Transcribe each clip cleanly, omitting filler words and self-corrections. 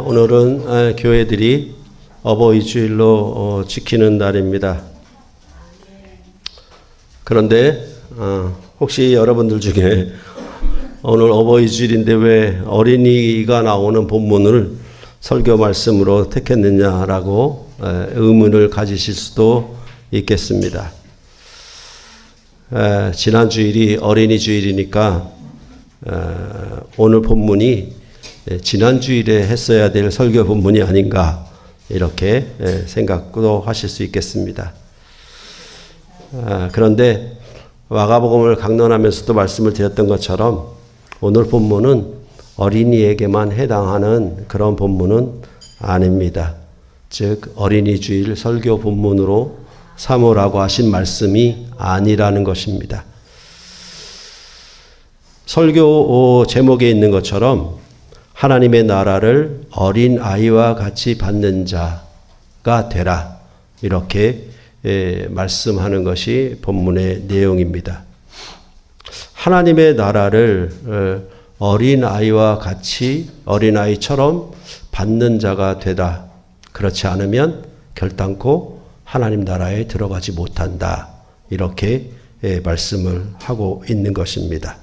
오늘은 교회들이 어버이 주일로 지키는 날입니다. 그런데 혹시 여러분들 중에 오늘 어버이 주일인데 왜 어린이가 나오는 본문을 설교 말씀으로 택했느냐라고 의문을 가지실 수도 있겠습니다. 지난 주일이 어린이 주일이니까 오늘 본문이 지난 주일에 했어야 될 설교 본문이 아닌가 이렇게 생각도 하실 수 있겠습니다. 그런데 마가복음을 강론하면서도 말씀을 드렸던 것처럼 오늘 본문은 어린이에게만 해당하는 그런 본문은 아닙니다. 즉 어린이 주일 설교 본문으로 삼으라고 하신 말씀이 아니라는 것입니다. 설교 제목에 있는 것처럼 하나님의 나라를 어린 아이와 같이 받는 자가 되라 이렇게 말씀하는 것이 본문의 내용입니다. 하나님의 나라를 어린 아이와 같이 어린 아이처럼 받는 자가 되다. 그렇지 않으면 결단코 하나님 나라에 들어가지 못한다. 이렇게 말씀을 하고 있는 것입니다.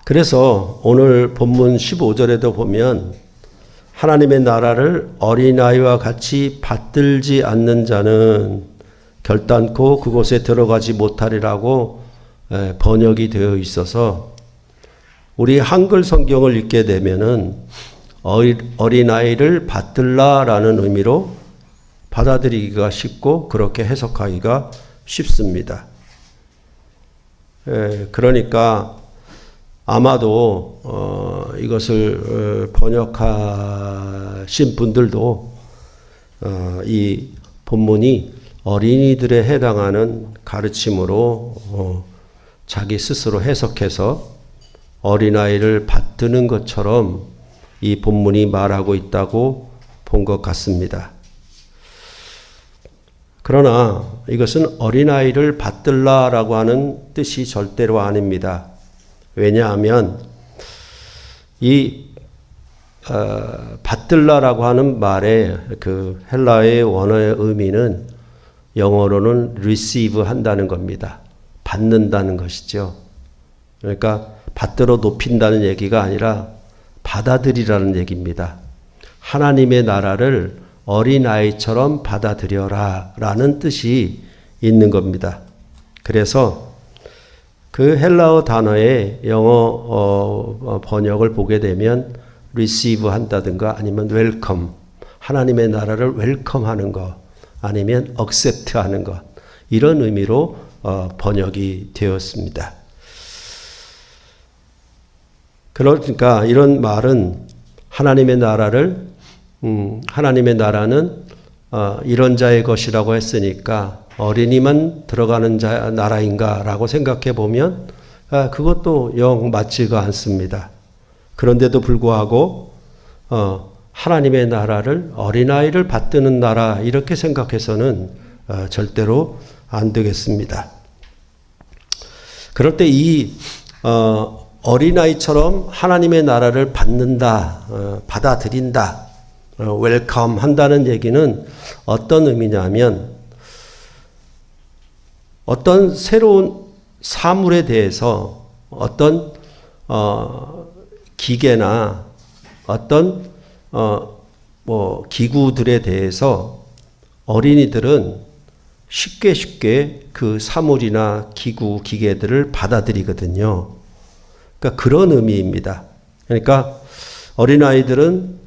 그래서 오늘 본문 15절에도 보면 하나님의 나라를 어린아이와 같이 받들지 않는 자는 결단코 그곳에 들어가지 못하리라고 번역이 되어 있어서 우리 한글 성경을 읽게 되면은 어린아이를 받들라라는 의미로 받아들이기가 쉽고 그렇게 해석하기가 쉽습니다. 그러니까 아마도 이것을 번역하신 분들도 이 본문이 어린이들에 해당하는 가르침으로 자기 스스로 해석해서 어린아이를 받드는 것처럼 이 본문이 말하고 있다고 본 것 같습니다. 그러나 이것은 어린아이를 받들라라고 하는 뜻이 절대로 아닙니다. 왜냐하면 이 받들라라고 하는 말의 그 헬라어의 원어의 의미는 영어로는 receive 한다는 겁니다. 받는다는 것이죠. 그러니까 받들어 높인다는 얘기가 아니라 받아들이라는 얘기입니다. 하나님의 나라를 어린아이처럼 받아들여라 라는 뜻이 있는 겁니다. 그래서 그 헬라어 단어의 영어 번역을 보게 되면 receive 한다든가 아니면 welcome, 하나님의 나라를 웰컴하는 것, 아니면 accept 하는 것, 이런 의미로 번역이 되었습니다. 그러니까 이런 말은 하나님의 나라는 이런 자의 것이라고 했으니까 어린이만 들어가는 나라인가라고 생각해 보면 그것도 영 맞지가 않습니다. 그런데도 불구하고 하나님의 나라를 어린아이를 받드는 나라 이렇게 생각해서는 절대로 안 되겠습니다. 그럴 때 이 어린아이처럼 하나님의 나라를 받는다, 받아들인다, 웰컴 한다는 얘기는 어떤 의미냐면 어떤 새로운 사물에 대해서 어떤 기계나 어떤 기구들에 대해서 어린이들은 쉽게 그 사물이나 기구, 기계들을 받아들이거든요. 그러니까 그런 의미입니다. 그러니까 어린아이들은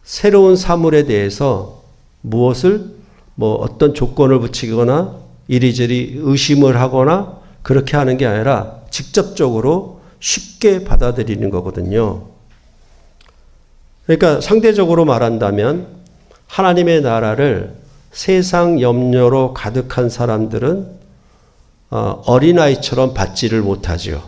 새로운 사물에 대해서 무엇을 어떤 조건을 붙이거나 이리저리 의심을 하거나 그렇게 하는 게 아니라 직접적으로 쉽게 받아들이는 거거든요. 그러니까 상대적으로 말한다면 하나님의 나라를 세상 염려로 가득한 사람들은 어린아이처럼 받지를 못하죠.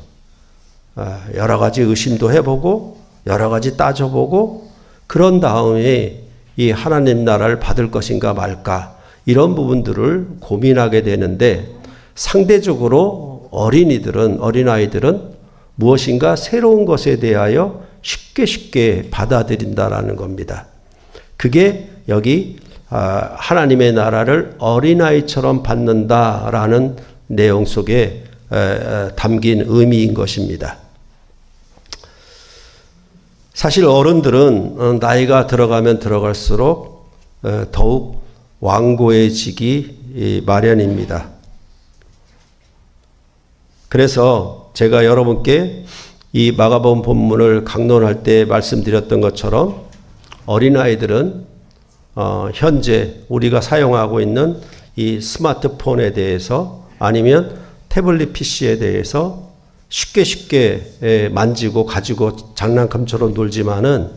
여러 가지 의심도 해보고 여러 가지 따져보고 그런 다음에 이 하나님 나라를 받을 것인가 말까 이런 부분들을 고민하게 되는데 상대적으로 어린아이들은 무엇인가 새로운 것에 대하여 쉽게 받아들인다라는 겁니다. 그게 여기 하나님의 나라를 어린아이처럼 받는다라는 내용 속에 담긴 의미인 것입니다. 사실 어른들은 나이가 들어가면 들어갈수록 더욱 완고해지기 마련입니다. 그래서 제가 여러분께 이 마가복음 본문을 강론할 때 말씀드렸던 것처럼 어린아이들은 현재 우리가 사용하고 있는 이 스마트폰에 대해서 아니면 태블릿 PC에 대해서 쉽게 만지고 가지고 장난감처럼 놀지만은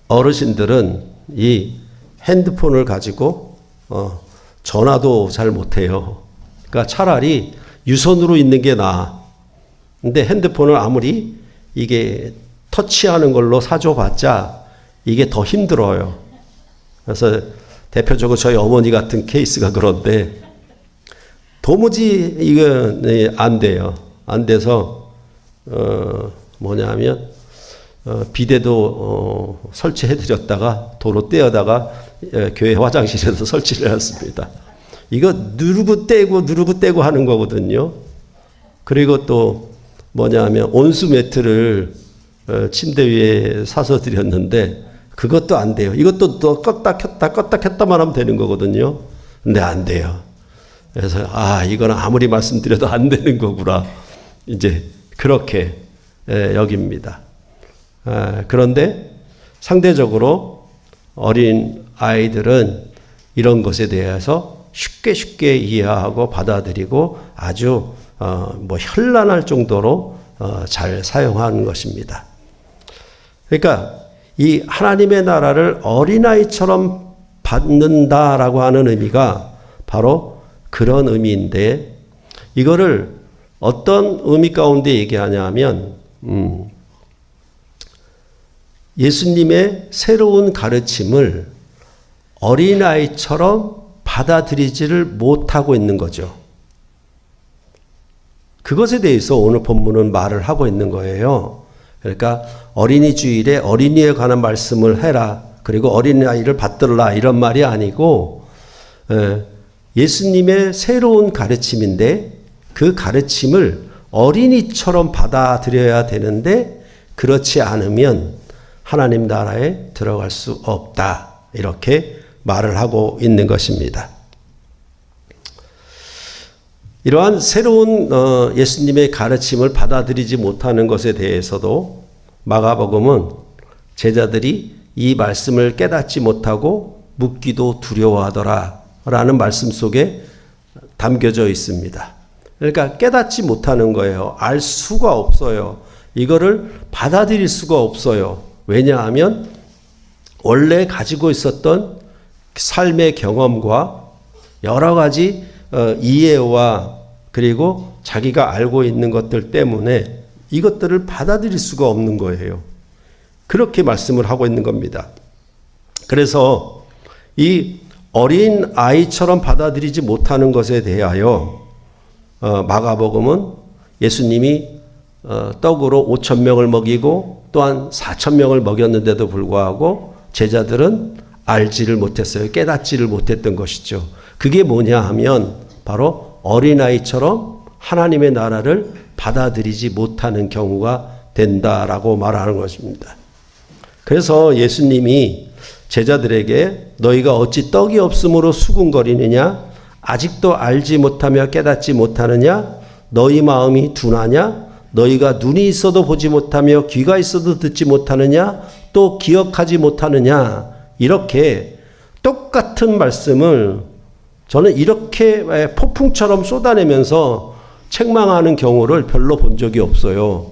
어르신들은 이 핸드폰을 가지고 전화도 잘 못해요. 그러니까 차라리 유선으로 있는 게 나아. 근데 핸드폰을 아무리 이게 터치하는 걸로 사줘봤자 이게 더 힘들어요. 그래서 대표적으로 저희 어머니 같은 케이스가 그런데 도무지 이거 안 돼요. 안 돼서 뭐냐면 비데도 설치해드렸다가 도로 떼어다가 교회 화장실에서 설치를 해놨습니다. 이거 누르고 떼고 하는 거거든요. 그리고 또 뭐냐면 온수 매트를 침대 위에 사서 드렸는데 그것도 안 돼요. 이것도 또 껐다 켰다만 하면 되는 거거든요. 근데 안 돼요. 그래서 이거는 아무리 말씀드려도 안 되는 거구나. 이제 그렇게 여깁니다. 그런데 상대적으로 어린 아이들은 이런 것에 대해서 쉽게 이해하고 받아들이고 아주 현란할 정도로 잘 사용하는 것입니다. 그러니까 이 하나님의 나라를 어린아이처럼 받는다라고 하는 의미가 바로 그런 의미인데 이거를 어떤 의미 가운데 얘기하냐면 예수님의 새로운 가르침을 어린아이처럼 받아들이지를 못하고 있는 거죠. 그것에 대해서 오늘 본문은 말을 하고 있는 거예요. 그러니까 어린이 주일에 어린이에 관한 말씀을 해라. 그리고 어린아이를 받들라 이런 말이 아니고 예수님의 새로운 가르침인데 그 가르침을 어린이처럼 받아들여야 되는데 그렇지 않으면 하나님 나라에 들어갈 수 없다. 이렇게 말을 하고 있는 것입니다. 이러한 새로운 예수님의 가르침을 받아들이지 못하는 것에 대해서도 마가복음은 제자들이 이 말씀을 깨닫지 못하고 묻기도 두려워하더라 라는 말씀 속에 담겨져 있습니다. 그러니까 깨닫지 못하는 거예요. 알 수가 없어요. 이거를 받아들일 수가 없어요. 왜냐하면 원래 가지고 있었던 삶의 경험과 여러 가지 이해와 그리고 자기가 알고 있는 것들 때문에 이것들을 받아들일 수가 없는 거예요. 그렇게 말씀을 하고 있는 겁니다. 그래서 이 어린 아이처럼 받아들이지 못하는 것에 대하여 마가복음은 예수님이 떡으로 5,000명을 먹이고 또한 4,000명을 먹였는데도 불구하고 제자들은 알지를 못했어요. 깨닫지를 못했던 것이죠. 그게 뭐냐 하면 바로 어린아이처럼 하나님의 나라를 받아들이지 못하는 경우가 된다라고 말하는 것입니다. 그래서 예수님이 제자들에게 너희가 어찌 떡이 없으므로 수군거리느냐? 아직도 알지 못하며 깨닫지 못하느냐? 너희 마음이 둔하냐? 너희가 눈이 있어도 보지 못하며 귀가 있어도 듣지 못하느냐? 또 기억하지 못하느냐? 이렇게 똑같은 말씀을 저는 이렇게 폭풍처럼 쏟아내면서 책망하는 경우를 별로 본 적이 없어요.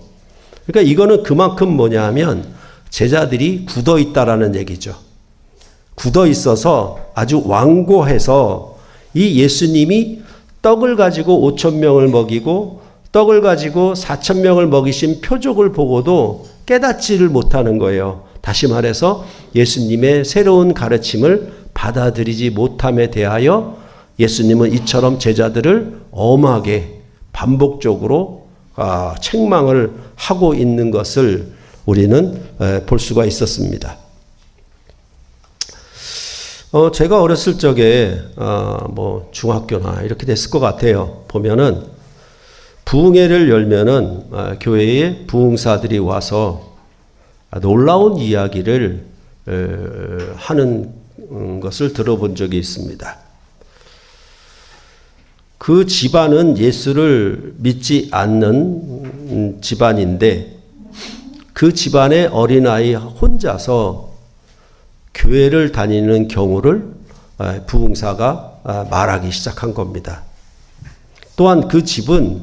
그러니까 이거는 그만큼 뭐냐 하면 제자들이 굳어 있다라는 얘기죠. 굳어 있어서 아주 완고해서 이 예수님이 떡을 가지고 5,000명을 먹이고 떡을 가지고 4,000명을 먹이신 표적을 보고도 깨닫지를 못하는 거예요. 다시 말해서 예수님의 새로운 가르침을 받아들이지 못함에 대하여 예수님은 이처럼 제자들을 엄하게 반복적으로 책망을 하고 있는 것을 우리는 볼 수가 있었습니다. 제가 어렸을 적에 중학교나 이렇게 됐을 것 같아요. 보면은 부흥회를 열면은 교회에 부흥사들이 와서 놀라운 이야기를 하는 것을 들어본 적이 있습니다. 그 집안은 예수를 믿지 않는 집안인데 그 집안의 어린아이 혼자서 교회를 다니는 경우를 부흥사가 말하기 시작한 겁니다. 또한 그 집은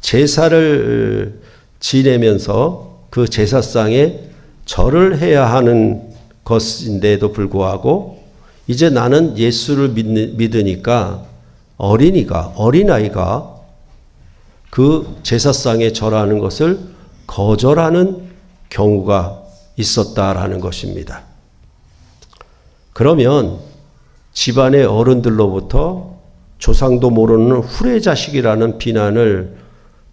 제사를 지내면서 그 제사상에 절을 해야 하는 것인데도 불구하고 이제 나는 예수를 믿으니까 어린아이가 그 제사상에 절하는 것을 거절하는 경우가 있었다라는 것입니다. 그러면 집안의 어른들로부터 조상도 모르는 후레자식이라는 비난을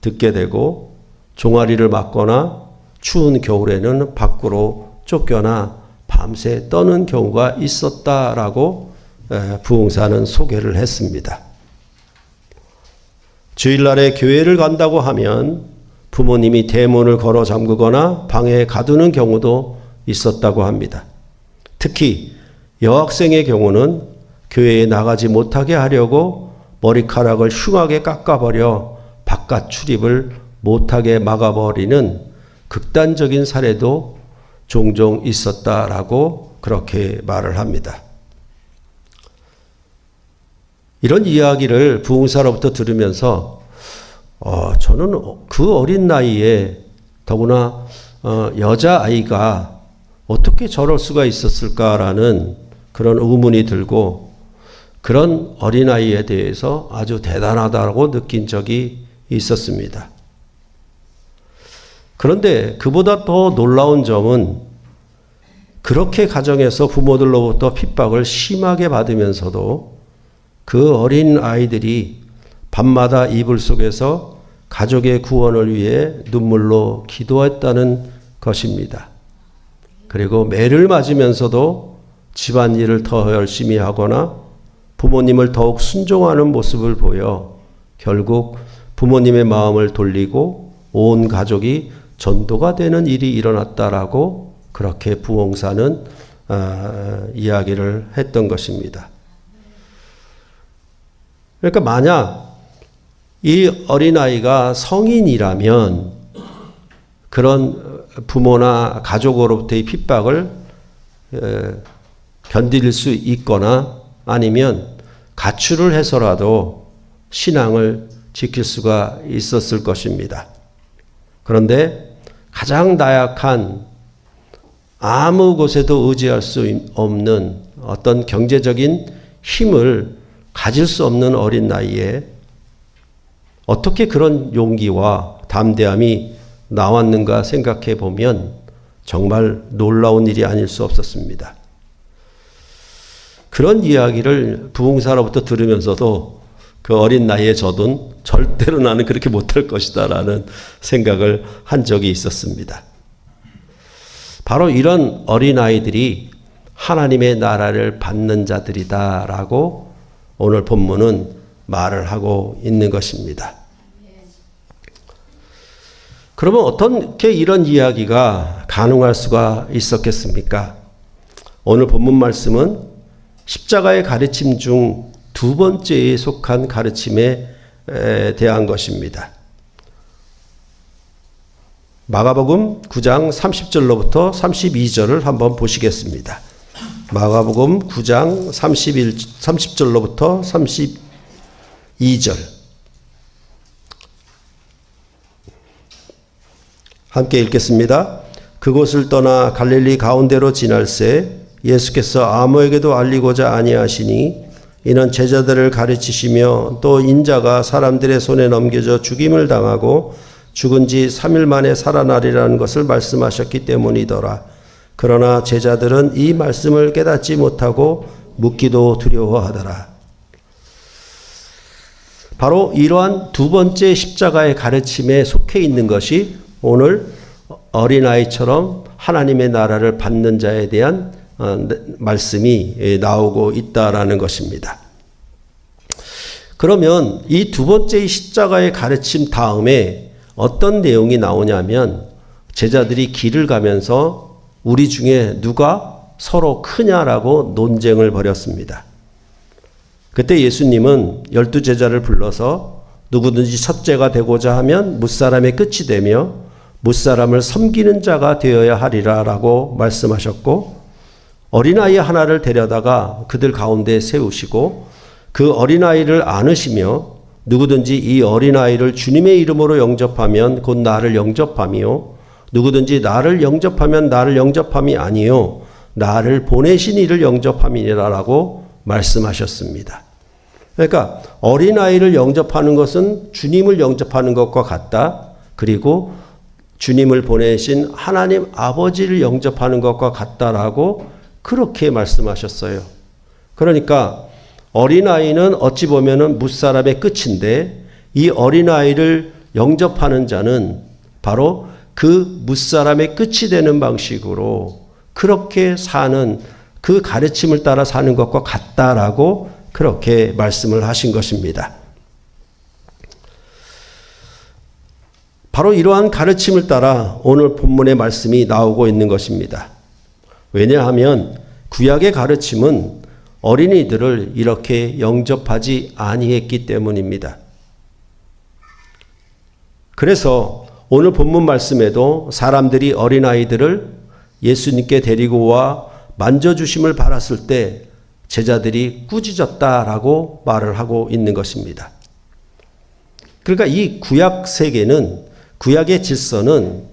듣게 되고 종아리를 맞거나 추운 겨울에는 밖으로 쫓겨나 밤새 떠는 경우가 있었다라고 부흥사는 소개를 했습니다. 주일날에 교회를 간다고 하면 부모님이 대문을 걸어 잠그거나 방에 가두는 경우도 있었다고 합니다. 특히 여학생의 경우는 교회에 나가지 못하게 하려고 머리카락을 흉하게 깎아버려 바깥 출입을 못하게 막아버리는 극단적인 사례도 종종 있었다라고 그렇게 말을 합니다. 이런 이야기를 부흥사로부터 들으면서 저는 그 어린 나이에 더구나 여자아이가 어떻게 저럴 수가 있었을까라는 그런 의문이 들고 그런 어린아이에 대해서 아주 대단하다고 느낀 적이 있었습니다. 그런데 그보다 더 놀라운 점은 그렇게 가정에서 부모들로부터 핍박을 심하게 받으면서도 그 어린 아이들이 밤마다 이불 속에서 가족의 구원을 위해 눈물로 기도했다는 것입니다. 그리고 매를 맞으면서도 집안일을 더 열심히 하거나 부모님을 더욱 순종하는 모습을 보여 결국 부모님의 마음을 돌리고 온 가족이 전도가 되는 일이 일어났다라고 그렇게 부흥사는 이야기를 했던 것입니다. 그러니까 만약 이 어린아이가 성인이라면 그런 부모나 가족으로부터의 핍박을 견딜 수 있거나 아니면 가출을 해서라도 신앙을 지킬 수가 있었을 것입니다. 그런데 가장 나약한 아무 곳에도 의지할 수 없는 어떤 경제적인 힘을 가질 수 없는 어린 나이에 어떻게 그런 용기와 담대함이 나왔는가 생각해 보면 정말 놀라운 일이 아닐 수 없었습니다. 그런 이야기를 부흥사로부터 들으면서도 그 어린 나이에 저도 절대로 나는 그렇게 못할 것이다 라는 생각을 한 적이 있었습니다. 바로 이런 어린아이들이 하나님의 나라를 받는 자들이다 라고 오늘 본문은 말을 하고 있는 것입니다. 그러면 어떻게 이런 이야기가 가능할 수가 있었겠습니까? 오늘 본문 말씀은 십자가의 가르침 중 두 번째에 속한 가르침에 대한 것입니다. 마가복음 9장 30절로부터 32절을 한번 보시겠습니다. 마가복음 9장 30절로부터 32절 함께 읽겠습니다. 그곳을 떠나 갈릴리 가운데로 지날새 예수께서 아무에게도 알리고자 아니하시니 이는 제자들을 가르치시며 또 인자가 사람들의 손에 넘겨져 죽임을 당하고 죽은 지 3일 만에 살아나리라는 것을 말씀하셨기 때문이더라. 그러나 제자들은 이 말씀을 깨닫지 못하고 묻기도 두려워하더라. 바로 이러한 두 번째 십자가의 가르침에 속해 있는 것이 오늘 어린아이처럼 하나님의 나라를 받는 자에 대한 말씀이 나오고 있다라는 것입니다. 그러면 이 두 번째 십자가의 가르침 다음에 어떤 내용이 나오냐면 제자들이 길을 가면서 우리 중에 누가 서로 크냐라고 논쟁을 벌였습니다. 그때 예수님은 12제자를 불러서 누구든지 첫째가 되고자 하면 뭇사람의 끝이 되며 뭇사람을 섬기는 자가 되어야 하리라 라고 말씀하셨고, 어린아이 하나를 데려다가 그들 가운데 세우시고 그 어린아이를 안으시며 누구든지 이 어린아이를 주님의 이름으로 영접하면 곧 나를 영접함이요 누구든지 나를 영접하면 나를 영접함이 아니요 나를 보내신 이를 영접함이니라 라고 말씀하셨습니다. 그러니까 어린아이를 영접하는 것은 주님을 영접하는 것과 같다. 그리고 주님을 보내신 하나님 아버지를 영접하는 것과 같다라고 그렇게 말씀하셨어요. 그러니까 어린아이는 어찌 보면은 뭇사람의 끝인데 이 어린아이를 영접하는 자는 바로 그 뭇사람의 끝이 되는 방식으로 그렇게 사는 그 가르침을 따라 사는 것과 같다라고 그렇게 말씀을 하신 것입니다. 바로 이러한 가르침을 따라 오늘 본문의 말씀이 나오고 있는 것입니다. 왜냐하면 구약의 가르침은 어린이들을 이렇게 영접하지 아니했기 때문입니다. 그래서 오늘 본문 말씀에도 사람들이 어린아이들을 예수님께 데리고 와 만져주심을 바랐을 때 제자들이 꾸짖었다라고 말을 하고 있는 것입니다. 그러니까 이 구약 세계는, 구약의 질서는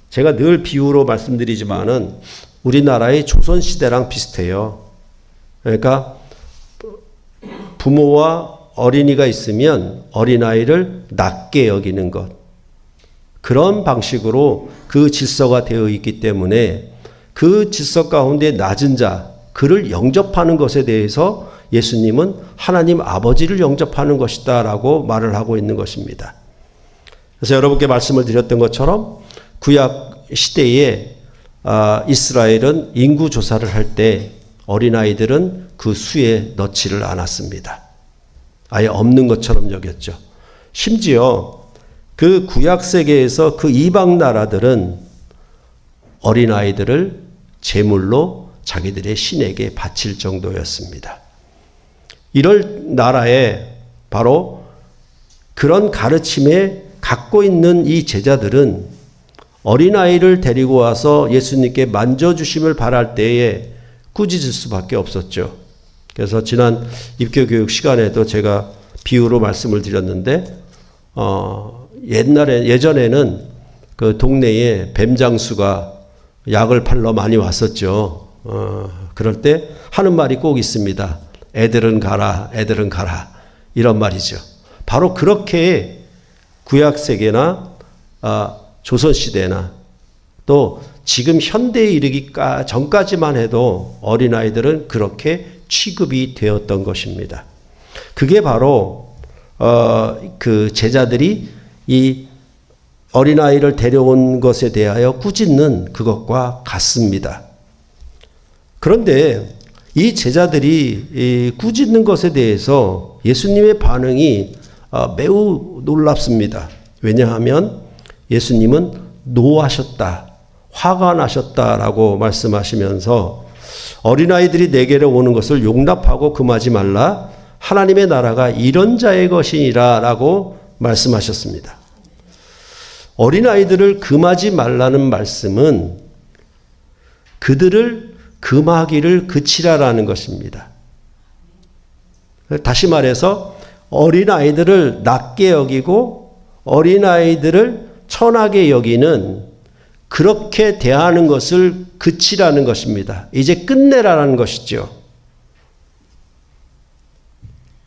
제가 늘 비유로 말씀드리지만은 우리나라의 조선시대랑 비슷해요. 그러니까 부모와 어린이가 있으면 어린아이를 낮게 여기는 것, 그런 방식으로 그 질서가 되어 있기 때문에 그 질서 가운데 낮은 자, 그를 영접하는 것에 대해서 예수님은 하나님 아버지를 영접하는 것이다 라고 말을 하고 있는 것입니다. 그래서 여러분께 말씀을 드렸던 것처럼 구약 시대에 이스라엘은 인구조사를 할 때 어린아이들은 그 수에 넣지를 않았습니다. 아예 없는 것처럼 여겼죠. 심지어 그 구약 세계에서 그 이방 나라들은 어린아이들을 제물로 자기들의 신에게 바칠 정도였습니다. 이럴 나라에 바로 그런 가르침에 갖고 있는 이 제자들은 어린아이를 데리고 와서 예수님께 만져주심을 바랄 때에 꾸짖을 수밖에 없었죠. 그래서 지난 입교교육 시간에도 제가 비유로 말씀을 드렸는데 예전에는 그 동네에 뱀장수가 약을 팔러 많이 왔었죠. 그럴 때 하는 말이 꼭 있습니다. 애들은 가라, 애들은 가라. 이런 말이죠. 바로 그렇게 구약세계나 조선시대나 또 지금 현대에 이르기 전까지만 해도 어린아이들은 그렇게 취급이 되었던 것입니다. 그게 바로 그 제자들이 이 어린아이를 데려온 것에 대하여 꾸짖는 그것과 같습니다. 그런데 이 제자들이 꾸짖는 것에 대해서 예수님의 반응이 매우 놀랍습니다. 왜냐하면 예수님은 노하셨다, 화가 나셨다라고 말씀하시면서 어린아이들이 내게로 오는 것을 용납하고 금하지 말라, 하나님의 나라가 이런 자의 것이니라 라고 말씀하셨습니다. 어린아이들을 금하지 말라는 말씀은 그들을 금하기를 그치라라는 것입니다. 다시 말해서 어린아이들을 낮게 여기고 어린아이들을 천하게 여기는, 그렇게 대하는 것을 그치라는 것입니다. 이제 끝내라는 것이죠.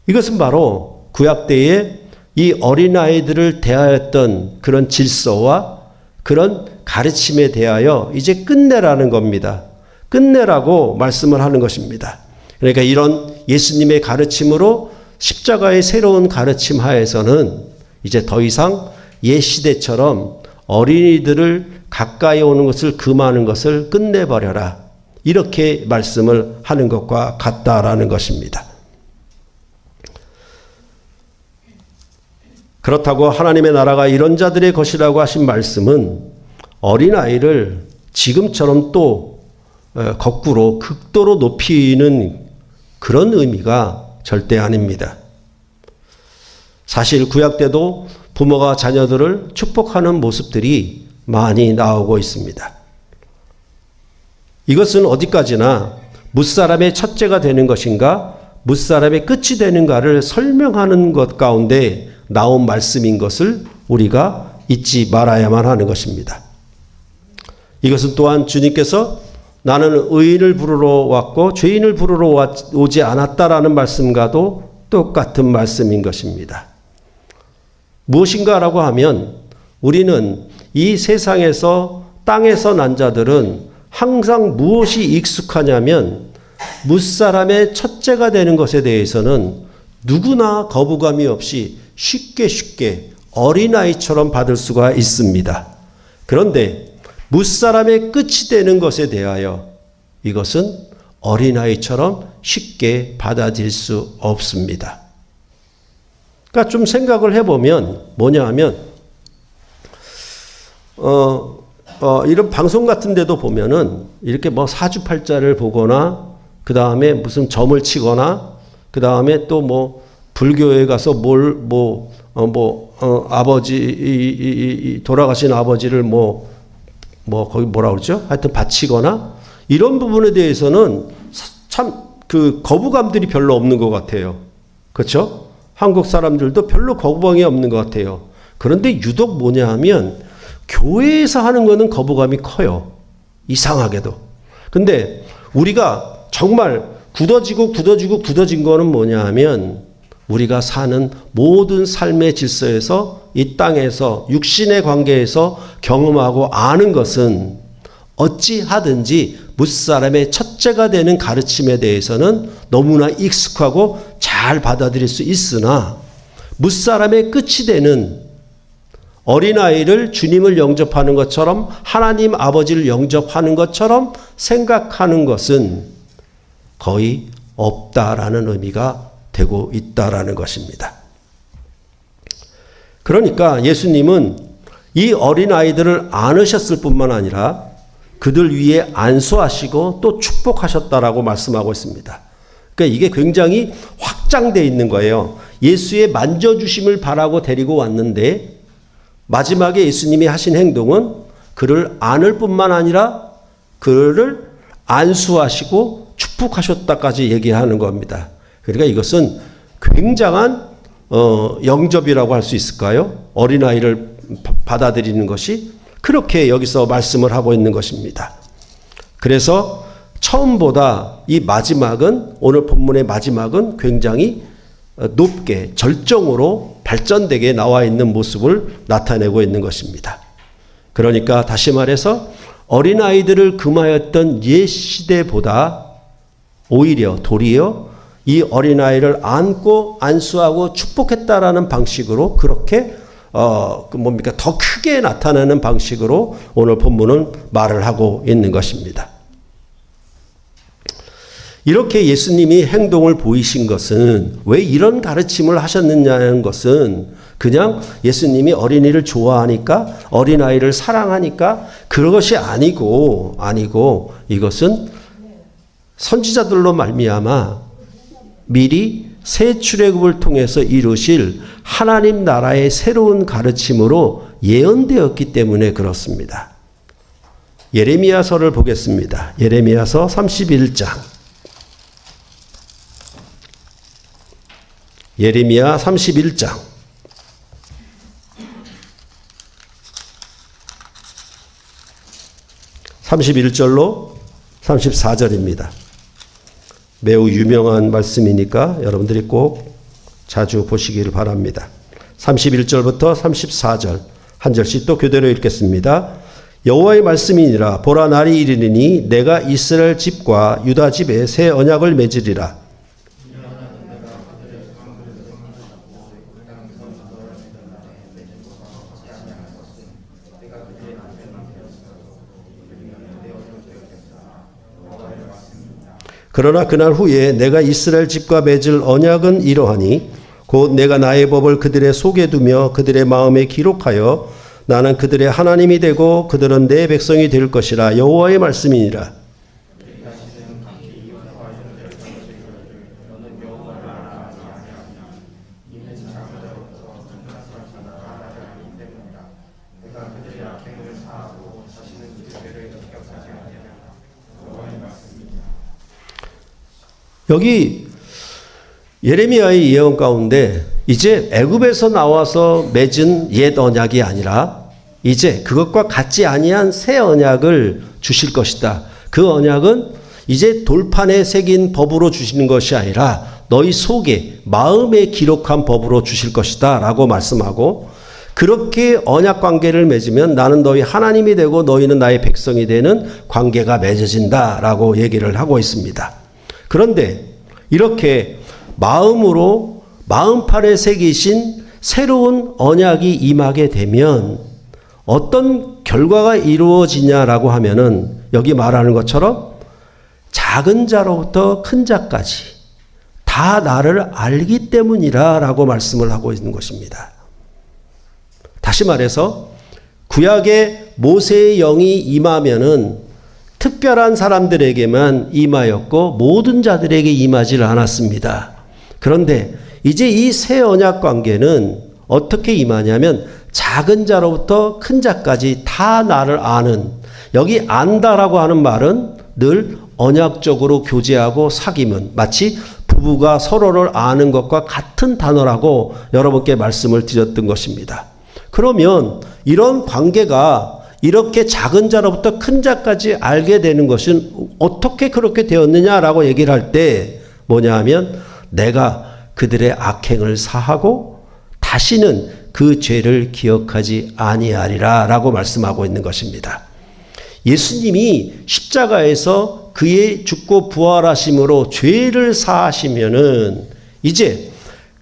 이것은 바로 구약 때에 이 어린아이들을 대하였던 그런 질서와 그런 가르침에 대하여 이제 끝내라는 겁니다. 끝내라고 말씀을 하는 것입니다. 그러니까 이런 예수님의 가르침으로 십자가의 새로운 가르침 하에서는 이제 더 이상 옛 시대처럼 어린이들을 가까이 오는 것을 금하는 것을 끝내버려라. 이렇게 말씀을 하는 것과 같다라는 것입니다. 그렇다고 하나님의 나라가 이런 자들의 것이라고 하신 말씀은 어린아이를 지금처럼 또 거꾸로 극도로 높이는 그런 의미가 절대 아닙니다. 사실 구약 때도 부모가 자녀들을 축복하는 모습들이 많이 나오고 있습니다. 이것은 어디까지나 무사람의 첫째가 되는 것인가 무사람의 끝이 되는가를 설명하는 것 가운데 나온 말씀인 것을 우리가 잊지 말아야만 하는 것입니다. 이것은 또한 주님께서 나는 의인을 부르러 왔고 죄인을 부르러 오지 않았다라는 말씀과도 똑같은 말씀인 것입니다. 무엇인가라고 하면 우리는 이 세상에서 땅에서 난 자들은 항상 무엇이 익숙하냐면 무사람의 첫째가 되는 것에 대해서는 누구나 거부감이 없이 쉽게 어린아이처럼 받을 수가 있습니다. 그런데 무사람의 끝이 되는 것에 대하여 이것은 어린아이처럼 쉽게 받아들일 수 없습니다. 그러니까 좀 생각을 해보면 뭐냐 하면 이런 방송 같은 데도 보면은 이렇게 뭐 사주팔자를 보거나 그 다음에 무슨 점을 치거나 그 다음에 또 뭐 불교에 가서 아버지 돌아가신 아버지를 거기 뭐라 그러죠? 하여튼 바치거나 이런 부분에 대해서는 참 그 거부감들이 별로 없는 것 같아요. 그렇죠? 한국 사람들도 별로 거부감이 없는 것 같아요. 그런데 유독 뭐냐 하면 교회에서 하는 거는 거부감이 커요. 이상하게도. 근데 우리가 정말 굳어진 거는 뭐냐 하면 우리가 사는 모든 삶의 질서에서 이 땅에서 육신의 관계에서 경험하고 아는 것은 어찌하든지 무사람의 첫째가 되는 가르침에 대해서는 너무나 익숙하고 잘 받아들일 수 있으나 무사람의 끝이 되는 어린아이를 주님을 영접하는 것처럼 하나님 아버지를 영접하는 것처럼 생각하는 것은 거의 없다라는 의미가 되고 있다라는 것입니다. 그러니까 예수님은 이 어린아이들을 안으셨을 뿐만 아니라 그들 위에 안수하시고 또 축복하셨다라고 말씀하고 있습니다. 그러니까 이게 굉장히 확장되어 있는 거예요. 예수의 만져주심을 바라고 데리고 왔는데 마지막에 예수님이 하신 행동은 그를 안을 뿐만 아니라 그를 안수하시고 축복하셨다까지 얘기하는 겁니다. 그러니까 이것은 굉장한 영접이라고 할 수 있을까요? 어린아이를 받아들이는 것이 그렇게 여기서 말씀을 하고 있는 것입니다. 그래서 처음보다 이 마지막은 오늘 본문의 마지막은 굉장히 높게 절정으로 발전되게 나와 있는 모습을 나타내고 있는 것입니다. 그러니까 다시 말해서 어린아이들을 금하였던 옛 시대보다 오히려 도리어 이 어린아이를 안고 안수하고 축복했다라는 방식으로 그렇게 더 크게 나타나는 방식으로 오늘 본문은 말을 하고 있는 것입니다. 이렇게 예수님이 행동을 보이신 것은 왜 이런 가르침을 하셨느냐는 것은 그냥 예수님이 어린이를 좋아하니까 어린아이를 사랑하니까 그것이 아니고 이것은 선지자들로 말미암아 미리 새 출애굽을 통해서 이루실 하나님 나라의 새로운 가르침으로 예언되었기 때문에 그렇습니다. 예레미야서를 보겠습니다. 예레미야서 31장. 예레미야 31장. 31절로 34절입니다. 매우 유명한 말씀이니까 여러분들이 꼭 자주 보시기를 바랍니다. 31절부터 34절 한 절씩 또 교대로 읽겠습니다. 여호와의 말씀이니라. 보라, 날이 이르리니 내가 이스라엘 집과 유다 집에 새 언약을 맺으리라. 그러나 그날 후에 내가 이스라엘 집과 맺을 언약은 이러하니 곧 내가 나의 법을 그들의 속에 두며 그들의 마음에 기록하여 나는 그들의 하나님이 되고 그들은 내 백성이 될 것이라. 여호와의 말씀이니라. 여기 예레미야의 예언 가운데 이제 애굽에서 나와서 맺은 옛 언약이 아니라 이제 그것과 같지 아니한 새 언약을 주실 것이다. 그 언약은 이제 돌판에 새긴 법으로 주시는 것이 아니라 너희 속에 마음에 기록한 법으로 주실 것이다 라고 말씀하고, 그렇게 언약 관계를 맺으면 나는 너희 하나님이 되고 너희는 나의 백성이 되는 관계가 맺어진다 라고 얘기를 하고 있습니다. 그런데 이렇게 마음으로 마음판에 새기신 새로운 언약이 임하게 되면 어떤 결과가 이루어지냐라고 하면은 여기 말하는 것처럼 작은 자로부터 큰 자까지 다 나를 알기 때문이라 라고 말씀을 하고 있는 것입니다. 다시 말해서 구약의 모세의 영이 임하면은 특별한 사람들에게만 임하였고 모든 자들에게 임하지 않았습니다. 그런데 이제 이 새 언약 관계는 어떻게 임하냐면 작은 자로부터 큰 자까지 다 나를 아는, 여기 안다라고 하는 말은 늘 언약적으로 교제하고 사귐은 마치 부부가 서로를 아는 것과 같은 단어라고 여러분께 말씀을 드렸던 것입니다. 그러면 이런 관계가 이렇게 작은 자로부터 큰 자까지 알게 되는 것은 어떻게 그렇게 되었느냐라고 얘기를 할 때 뭐냐 하면 내가 그들의 악행을 사하고 다시는 그 죄를 기억하지 아니하리라 라고 말씀하고 있는 것입니다. 예수님이 십자가에서 그의 죽고 부활하심으로 죄를 사하시면은 이제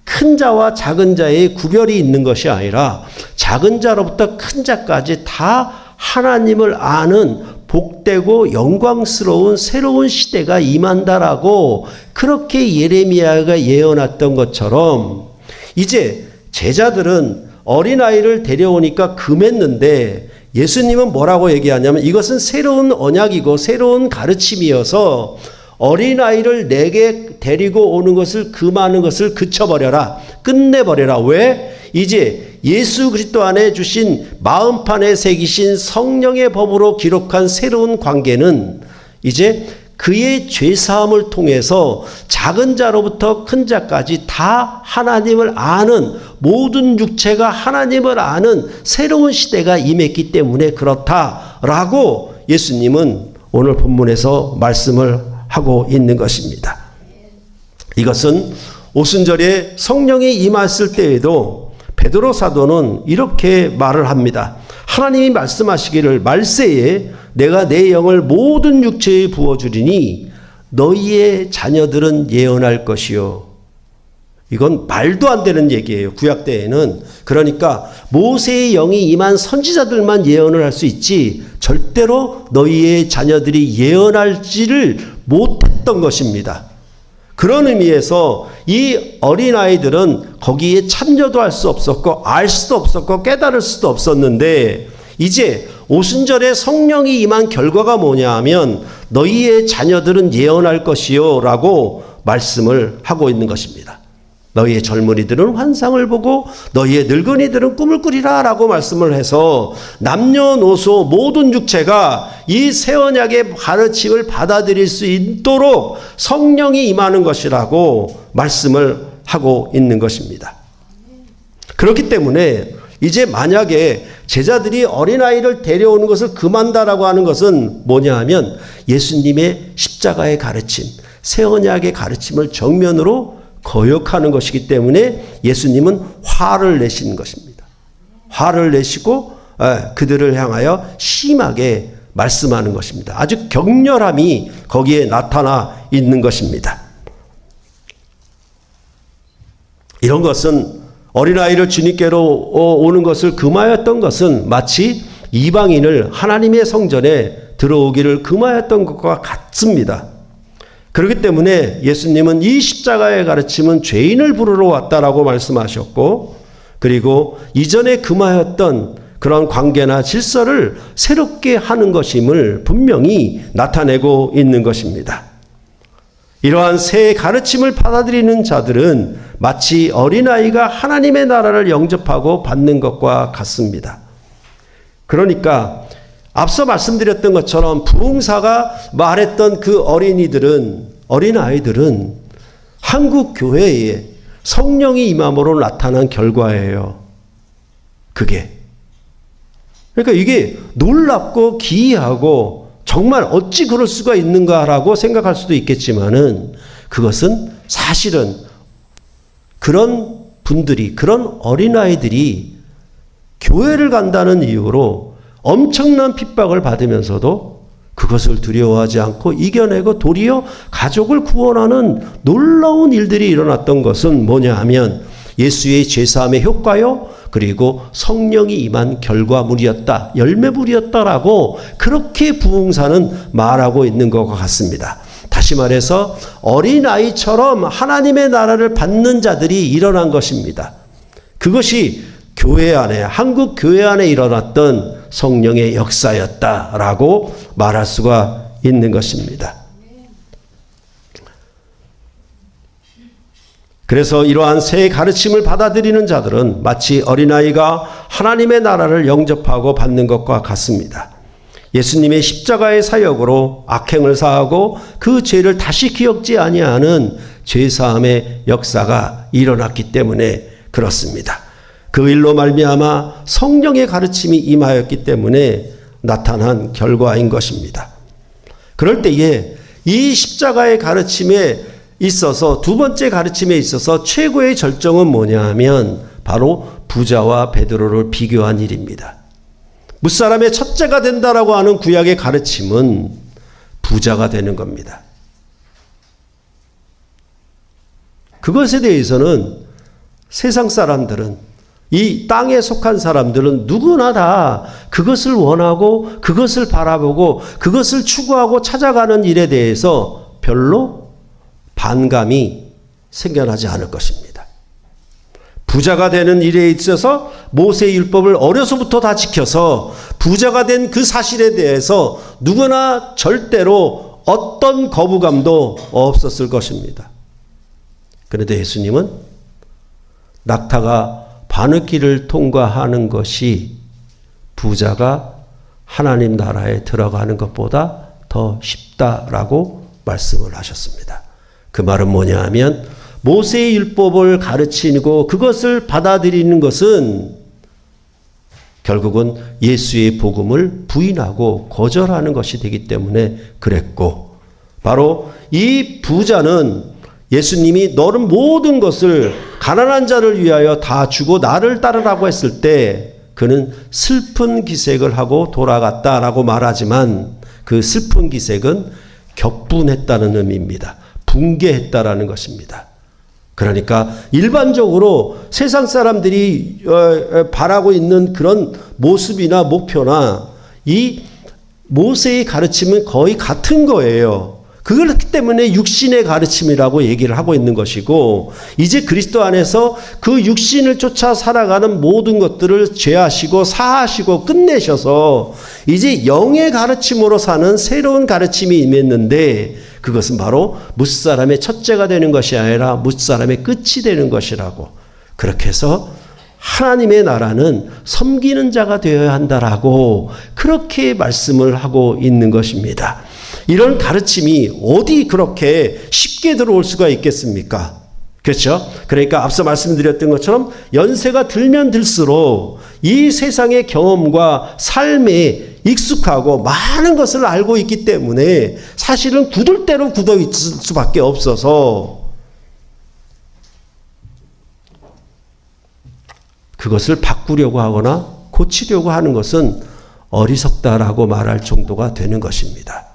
큰 자와 작은 자의 구별이 있는 것이 아니라 작은 자로부터 큰 자까지 다 하나님을 아는 복되고 영광스러운 새로운 시대가 임한다라고 그렇게 예레미야가 예언했던 것처럼 이제 제자들은 어린아이를 데려오니까 금했는데 예수님은 뭐라고 얘기하냐면 이것은 새로운 언약이고 새로운 가르침이어서 어린아이를 내게 데리고 오는 것을 금하는 것을 그쳐버려라. 끝내버려라. 왜? 이제 예수 그리스도 안에 주신 마음판에 새기신 성령의 법으로 기록한 새로운 관계는 이제 그의 죄사함을 통해서 작은 자로부터 큰 자까지 다 하나님을 아는, 모든 육체가 하나님을 아는 새로운 시대가 임했기 때문에 그렇다라고 예수님은 오늘 본문에서 말씀을 하고 있는 것입니다. 이것은 오순절에 성령이 임했을 때에도 베드로 사도는 이렇게 말을 합니다. 하나님이 말씀하시기를 말세에 내가 내 영을 모든 육체에 부어주리니 너희의 자녀들은 예언할 것이요. 이건 말도 안 되는 얘기예요. 구약 때에는. 그러니까 모세의 영이 임한 선지자들만 예언을 할 수 있지 절대로 너희의 자녀들이 예언할지를 못했던 것입니다. 그런 의미에서 이 어린아이들은 거기에 참여도 할 수 없었고 알 수도 없었고 깨달을 수도 없었는데 이제 오순절에 성령이 임한 결과가 뭐냐 하면 너희의 자녀들은 예언할 것이요 라고 말씀을 하고 있는 것입니다. 너희의 젊은이들은 환상을 보고 너희의 늙은이들은 꿈을 꾸리라 라고 말씀을 해서 남녀노소 모든 육체가 이 새 언약의 가르침을 받아들일 수 있도록 성령이 임하는 것이라고 말씀을 하고 있는 것입니다. 그렇기 때문에 이제 만약에 제자들이 어린아이를 데려오는 것을 금한다라고 하는 것은 뭐냐 하면 예수님의 십자가의 가르침, 새 언약의 가르침을 정면으로 거역하는 것이기 때문에 예수님은 화를 내시는 것입니다. 화를 내시고 그들을 향하여 심하게 말씀하는 것입니다. 아주 격렬함이 거기에 나타나 있는 것입니다. 이런 것은 어린아이를 주님께로 오는 것을 금하였던 것은 마치 이방인을 하나님의 성전에 들어오기를 금하였던 것과 같습니다. 그렇기 때문에 예수님은 이 십자가의 가르침은 죄인을 부르러 왔다라고 말씀하셨고, 그리고 이전에 금하였던 그런 관계나 질서를 새롭게 하는 것임을 분명히 나타내고 있는 것입니다. 이러한 새 가르침을 받아들이는 자들은 마치 어린아이가 하나님의 나라를 영접하고 받는 것과 같습니다. 그러니까 앞서 말씀드렸던 것처럼 부흥사가 말했던 그 어린아이들은 한국 교회에 성령이 임함으로 나타난 결과예요. 그게. 그러니까 이게 놀랍고 기이하고 정말 어찌 그럴 수가 있는가라고 생각할 수도 있겠지만은, 그것은 사실은 그런 분들이, 그런 어린아이들이 교회를 간다는 이유로 엄청난 핍박을 받으면서도 그것을 두려워하지 않고 이겨내고 도리어 가족을 구원하는 놀라운 일들이 일어났던 것은 뭐냐 하면 예수의 죄사함의 효과요, 그리고 성령이 임한 결과물이었다, 열매물이었다라고 그렇게 부흥사는 말하고 있는 것과 같습니다. 다시 말해서 어린아이처럼 하나님의 나라를 받는 자들이 일어난 것입니다. 그것이 교회 안에, 한국 교회 안에 일어났던 성령의 역사였다라고 말할 수가 있는 것입니다. 그래서 이러한 새 가르침을 받아들이는 자들은 마치 어린아이가 하나님의 나라를 영접하고 받는 것과 같습니다. 예수님의 십자가의 사역으로 악행을 사하고 그 죄를 다시 기억지 아니하는 죄사함의 역사가 일어났기 때문에 그렇습니다. 그 일로 말미암아 성령의 가르침이 임하였기 때문에 나타난 결과인 것입니다. 그럴 때에 이 십자가의 가르침에 있어서, 두 번째 가르침에 있어서 최고의 절정은 뭐냐 하면 바로 부자와 베드로를 비교한 일입니다. 무사람의 첫째가 된다라고 하는 구약의 가르침은 부자가 되는 겁니다. 그것에 대해서는 세상 사람들은, 이 땅에 속한 사람들은 누구나 다 그것을 원하고 그것을 바라보고 그것을 추구하고 찾아가는 일에 대해서 별로 반감이 생겨나지 않을 것입니다. 부자가 되는 일에 있어서 모세의 율법을 어려서부터 다 지켜서 부자가 된 그 사실에 대해서 누구나 절대로 어떤 거부감도 없었을 것입니다. 그런데 예수님은 낙타가 바느길을 통과하는 것이 부자가 하나님 나라에 들어가는 것보다 더 쉽다라고 말씀을 하셨습니다. 그 말은 뭐냐 하면 모세의 율법을 가르치고 그것을 받아들이는 것은 결국은 예수의 복음을 부인하고 거절하는 것이 되기 때문에 그랬고, 바로 이 부자는 예수님이 너는 모든 것을 가난한 자를 위하여 다 주고 나를 따르라고 했을 때 그는 슬픈 기색을 하고 돌아갔다라고 말하지만, 그 슬픈 기색은 격분했다는 의미입니다. 붕괴했다라는 것입니다. 그러니까 일반적으로 세상 사람들이 바라고 있는 그런 모습이나 목표나 이 모세의 가르침은 거의 같은 거예요. 그렇기 때문에 육신의 가르침이라고 얘기를 하고 있는 것이고, 이제 그리스도 안에서 그 육신을 쫓아 살아가는 모든 것들을 죄하시고 사하시고 끝내셔서 이제 영의 가르침으로 사는 새로운 가르침이 임했는데, 그것은 바로 무사람의 첫째가 되는 것이 아니라 무사람의 끝이 되는 것이라고, 그렇게 해서 하나님의 나라는 섬기는 자가 되어야 한다라고 그렇게 말씀을 하고 있는 것입니다. 이런 가르침이 어디 그렇게 쉽게 들어올 수가 있겠습니까? 그렇죠? 그러니까 앞서 말씀드렸던 것처럼 연세가 들면 들수록 이 세상의 경험과 삶에 익숙하고 많은 것을 알고 있기 때문에 사실은 굳을 대로 굳어 있을 수밖에 없어서 그것을 바꾸려고 하거나 고치려고 하는 것은 어리석다라고 말할 정도가 되는 것입니다.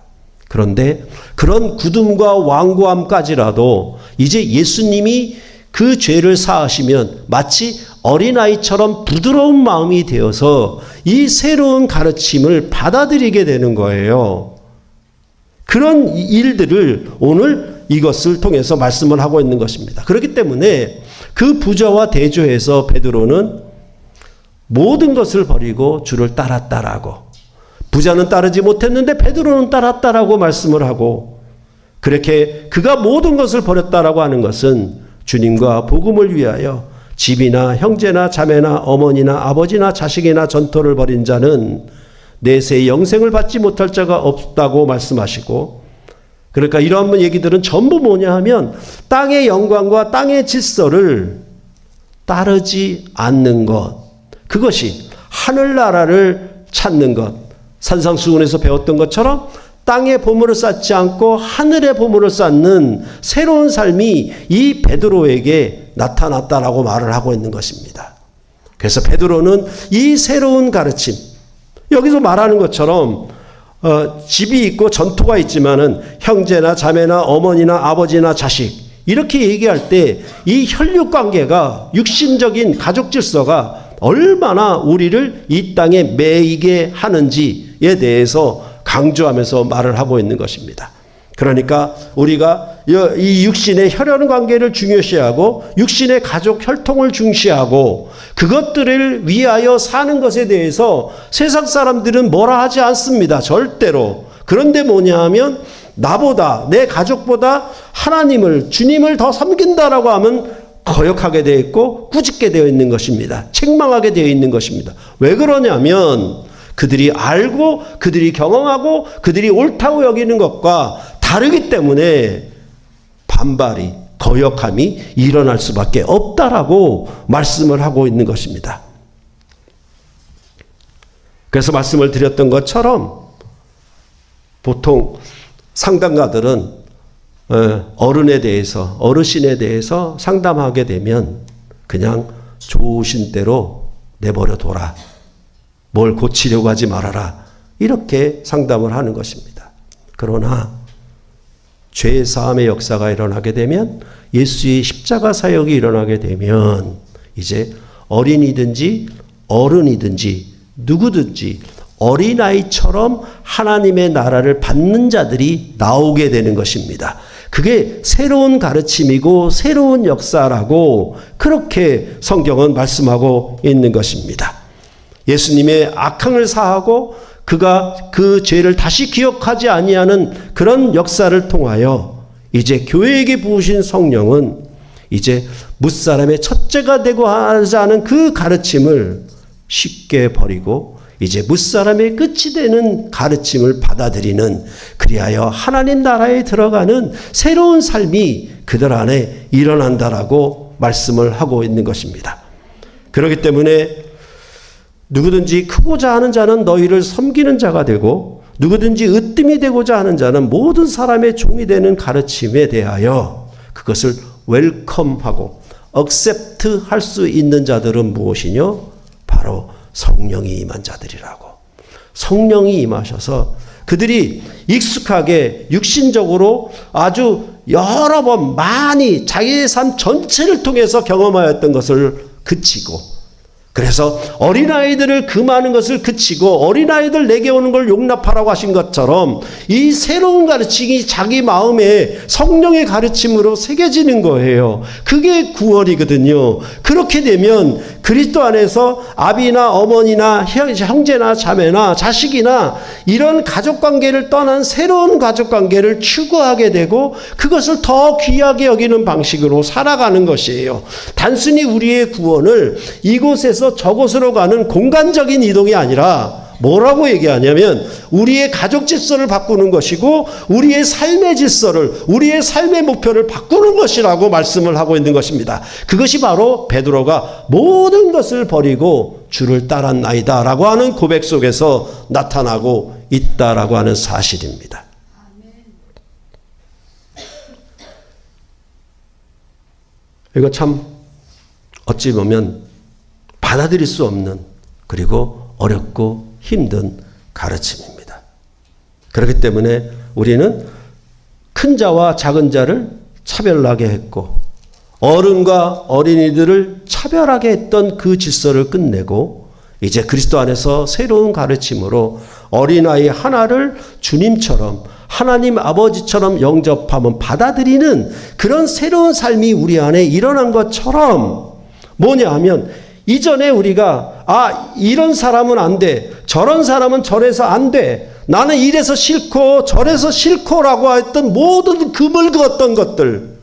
그런데 그런 굳음과 완고함까지라도 이제 예수님이 그 죄를 사하시면 마치 어린아이처럼 부드러운 마음이 되어서 이 새로운 가르침을 받아들이게 되는 거예요. 그런 일들을 오늘 이것을 통해서 말씀을 하고 있는 것입니다. 그렇기 때문에 그 부자와 대조해서 베드로는 모든 것을 버리고 주를 따랐다라고, 부자는 따르지 못했는데 베드로는 따랐다라고 말씀을 하고, 그렇게 그가 모든 것을 버렸다라고 하는 것은 주님과 복음을 위하여 집이나 형제나 자매나 어머니나 아버지나 자식이나 전토를 벌인 자는 내세의 영생을 받지 못할 자가 없다고 말씀하시고, 그러니까 이러한 얘기들은 전부 뭐냐 하면 땅의 영광과 땅의 질서를 따르지 않는 것, 그것이 하늘나라를 찾는 것, 산상수훈에서 배웠던 것처럼 땅의 보물을 쌓지 않고 하늘의 보물을 쌓는 새로운 삶이 이 베드로에게 나타났다라고 말을 하고 있는 것입니다. 그래서 베드로는 이 새로운 가르침, 여기서 말하는 것처럼 집이 있고 전토가 있지만은 형제나 자매나 어머니나 아버지나 자식, 이렇게 얘기할 때 이 혈육 관계가, 육신적인 가족 질서가 얼마나 우리를 이 땅에 매이게 하는지에 대해서 강조하면서 말을 하고 있는 것입니다. 그러니까 우리가 이 육신의 혈연 관계를 중요시하고 육신의 가족 혈통을 중시하고 그것들을 위하여 사는 것에 대해서 세상 사람들은 뭐라 하지 않습니다. 절대로. 그런데 뭐냐 하면 나보다, 내 가족보다 하나님을, 주님을 더 섬긴다라고 하면 거역하게 되어 있고 꾸짖게 되어 있는 것입니다. 책망하게 되어 있는 것입니다. 왜 그러냐면 그들이 알고 그들이 경험하고 그들이 옳다고 여기는 것과 다르기 때문에 반발이, 거역함이 일어날 수밖에 없다라고 말씀을 하고 있는 것입니다. 그래서 말씀을 드렸던 것처럼 보통 상담가들은 어른에 대해서, 어르신에 대해서 상담하게 되면 그냥 좋으신 대로 내버려 둬라, 뭘 고치려고 하지 말아라, 이렇게 상담을 하는 것입니다. 그러나 죄 사함의 역사가 일어나게 되면, 예수의 십자가 사역이 일어나게 되면 이제 어린이든지 어른이든지 누구든지 어린아이처럼 하나님의 나라를 받는 자들이 나오게 되는 것입니다. 그게 새로운 가르침이고 새로운 역사라고 그렇게 성경은 말씀하고 있는 것입니다. 예수님의 악행을 사하고 그가 그 죄를 다시 기억하지 아니하는 그런 역사를 통하여 이제 교회에게 부으신 성령은 이제 뭇사람의 첫째가 되고 하자는 그 가르침을 쉽게 버리고 이제 뭇사람의 끝이 되는 가르침을 받아들이는, 그리하여 하나님 나라에 들어가는 새로운 삶이 그들 안에 일어난다라고 말씀을 하고 있는 것입니다. 그렇기 때문에 누구든지 크고자 하는 자는 너희를 섬기는 자가 되고 누구든지 으뜸이 되고자 하는 자는 모든 사람의 종이 되는 가르침에 대하여 그것을 웰컴하고 억셉트 할 수 있는 자들은 무엇이뇨? 바로 성령이 임한 자들이라고. 성령이 임하셔서 그들이 익숙하게 육신적으로 아주 여러 번 많이 자기의 삶 전체를 통해서 경험하였던 것을 그치고, 그래서 어린아이들을 금하는 것을 그치고 어린아이들 내게 오는 걸 용납하라고 하신 것처럼 이 새로운 가르침이 자기 마음에 성령의 가르침으로 새겨지는 거예요. 그게 구원이거든요. 그렇게 되면 그리스도 안에서 아비나 어머니나 형제나 자매나 자식이나 이런 가족관계를 떠난 새로운 가족관계를 추구하게 되고 그것을 더 귀하게 여기는 방식으로 살아가는 것이에요. 단순히 우리의 구원을 이곳에서 저곳으로 가는 공간적인 이동이 아니라 뭐라고 얘기하냐면 우리의 가족 질서를 바꾸는 것이고 우리의 삶의 질서를, 우리의 삶의 목표를 바꾸는 것이라고 말씀을 하고 있는 것입니다. 그것이 바로 베드로가 모든 것을 버리고 주를 따랐나이다 라고 하는 고백 속에서 나타나고 있다라고 하는 사실입니다. 이거 참 어찌 보면 받아들일 수 없는, 그리고 어렵고 힘든 가르침입니다. 그렇기 때문에 우리는 큰 자와 작은 자를 차별하게 했고 어른과 어린이들을 차별하게 했던 그 질서를 끝내고 이제 그리스도 안에서 새로운 가르침으로 어린아이 하나를 주님처럼 하나님 아버지처럼 영접하면 받아들이는 그런 새로운 삶이 우리 안에 일어난 것처럼 뭐냐 하면 이전에 우리가 이런 사람은 안 돼. 저런 사람은 저래서 안 돼. 나는 이래서 싫고 저래서 싫고라고 했던 모든 금을 그었던 것들,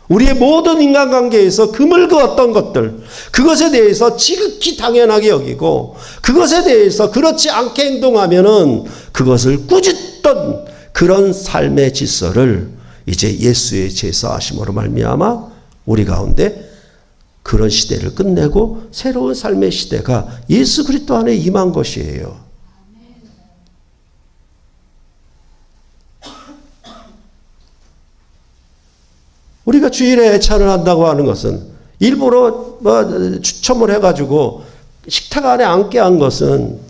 우리의 모든 인간관계에서 금을 그었던 것들, 그것에 대해서 지극히 당연하게 여기고 그것에 대해서 그렇지 않게 행동하면은 그것을 꾸짖던 그런 삶의 질서를 이제 예수의 제사하심으로 말미암아 우리 가운데 그런 시대를 끝내고 새로운 삶의 시대가 예수 그리스도 안에 임한 것이에요. 우리가 주일에 애찬을 한다고 하는 것은 일부러 추첨을 해가지고 식탁 안에 앉게 한 것은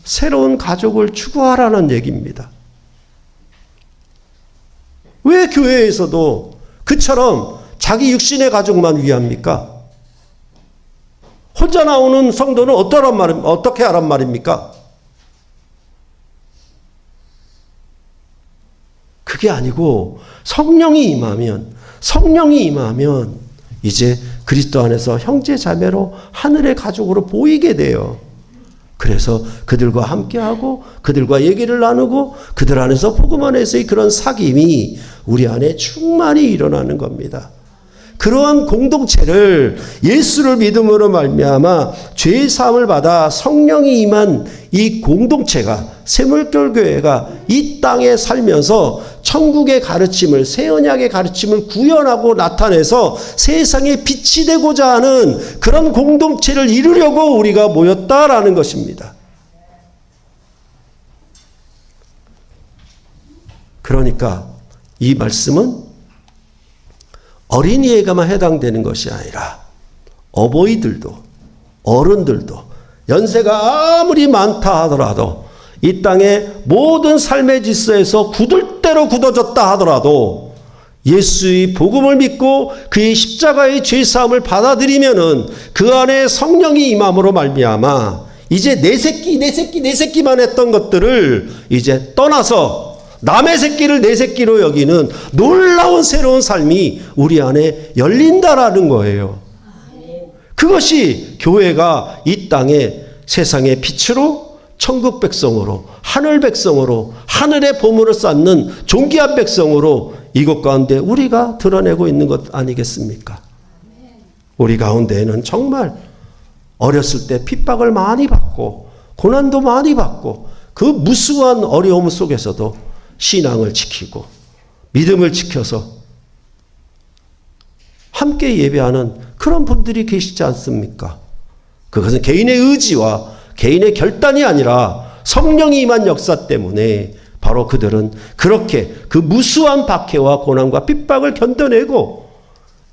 새로운 가족을 추구하라는 얘기입니다. 왜 교회에서도 그처럼 자기 육신의 가족만 위합니까? 혼자 나오는 성도는 어떻게 하란 말입니까? 그게 아니고 성령이 임하면 이제 그리스도 안에서 형제 자매로 하늘의 가족으로 보이게 돼요. 그래서 그들과 함께하고 그들과 얘기를 나누고 그들 안에서 복음 안에서의 그런 사귐이 우리 안에 충만히 일어나는 겁니다. 그러한 공동체를 예수를 믿음으로 말미암아 죄의 사함을 받아 성령이 임한 이 공동체가, 샘물결 교회가 이 땅에 살면서 천국의 가르침을, 새 언약의 가르침을 구현하고 나타내서 세상에 빛이 되고자 하는 그런 공동체를 이루려고 우리가 모였다라는 것입니다. 그러니까 이 말씀은 어린이에게만 해당되는 것이 아니라 어버이들도 어른들도 연세가 아무리 많다 하더라도 이 땅의 모든 삶의 질서에서 굳을 대로 굳어졌다 하더라도 예수의 복음을 믿고 그의 십자가의 죄사함을 받아들이면은 그 안에 성령이 임함으로 말미암아 이제 내 새끼만 했던 것들을 이제 떠나서 남의 새끼를 내 새끼로 여기는 놀라운 새로운 삶이 우리 안에 열린다라는 거예요. 그것이 교회가 이 땅에 세상의 빛으로 천국 백성으로 하늘 백성으로 하늘의 보물을 쌓는 존귀한 백성으로 이것 가운데 우리가 드러내고 있는 것 아니겠습니까? 우리 가운데에는 정말 어렸을 때 핍박을 많이 받고 고난도 많이 받고 그 무수한 어려움 속에서도 신앙을 지키고 믿음을 지켜서 함께 예배하는 그런 분들이 계시지 않습니까? 그것은 개인의 의지와 개인의 결단이 아니라 성령이 임한 역사 때문에 바로 그들은 그렇게 그 무수한 박해와 고난과 핍박을 견뎌내고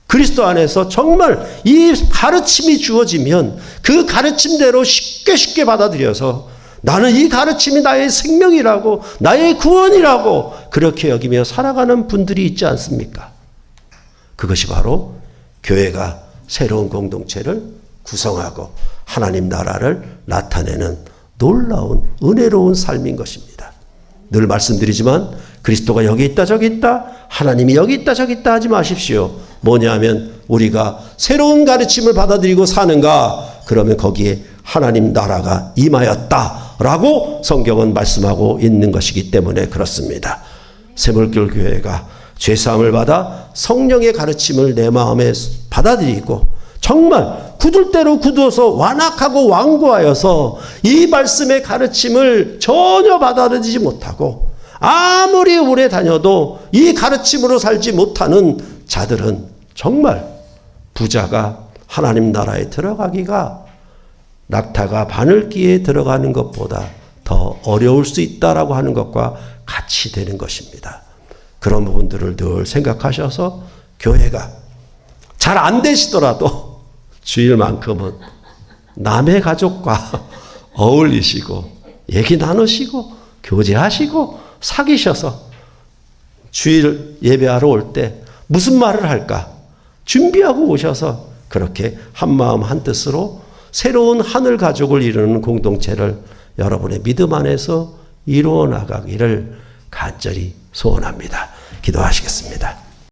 그리스도 안에서 정말 이 가르침이 주어지면 그 가르침대로 쉽게 받아들여서 나는 이 가르침이 나의 생명이라고 나의 구원이라고 그렇게 여기며 살아가는 분들이 있지 않습니까? 그것이 바로 교회가 새로운 공동체를 구성하고 하나님 나라를 나타내는 놀라운 은혜로운 삶인 것입니다. 늘 말씀드리지만 그리스도가 여기 있다 저기 있다 하나님이 여기 있다 저기 있다 하지 마십시오. 뭐냐면 우리가 새로운 가르침을 받아들이고 사는가 그러면 거기에 하나님 나라가 임하였다라고 성경은 말씀하고 있는 것이기 때문에 그렇습니다. 샘물결 교회가 죄사함을 받아 성령의 가르침을 내 마음에 받아들이고 정말 굳을 대로 굳어서 완악하고 완고하여서 이 말씀의 가르침을 전혀 받아들이지 못하고 아무리 오래 다녀도 이 가르침으로 살지 못하는 자들은 정말 부자가 하나님 나라에 들어가기가 낙타가 바늘기에 들어가는 것보다 더 어려울 수 있다라고 하는 것과 같이 되는 것입니다. 그런 부분들을 늘 생각하셔서 교회가 잘 안 되시더라도 주일만큼은 남의 가족과 어울리시고 얘기 나누시고 교제하시고 사귀셔서 주일 예배하러 올 때 무슨 말을 할까 준비하고 오셔서 그렇게 한마음 한뜻으로 새로운 하늘 가족을 이루는 공동체를 여러분의 믿음 안에서 이루어 나가기를 간절히 소원합니다. 기도하시겠습니다.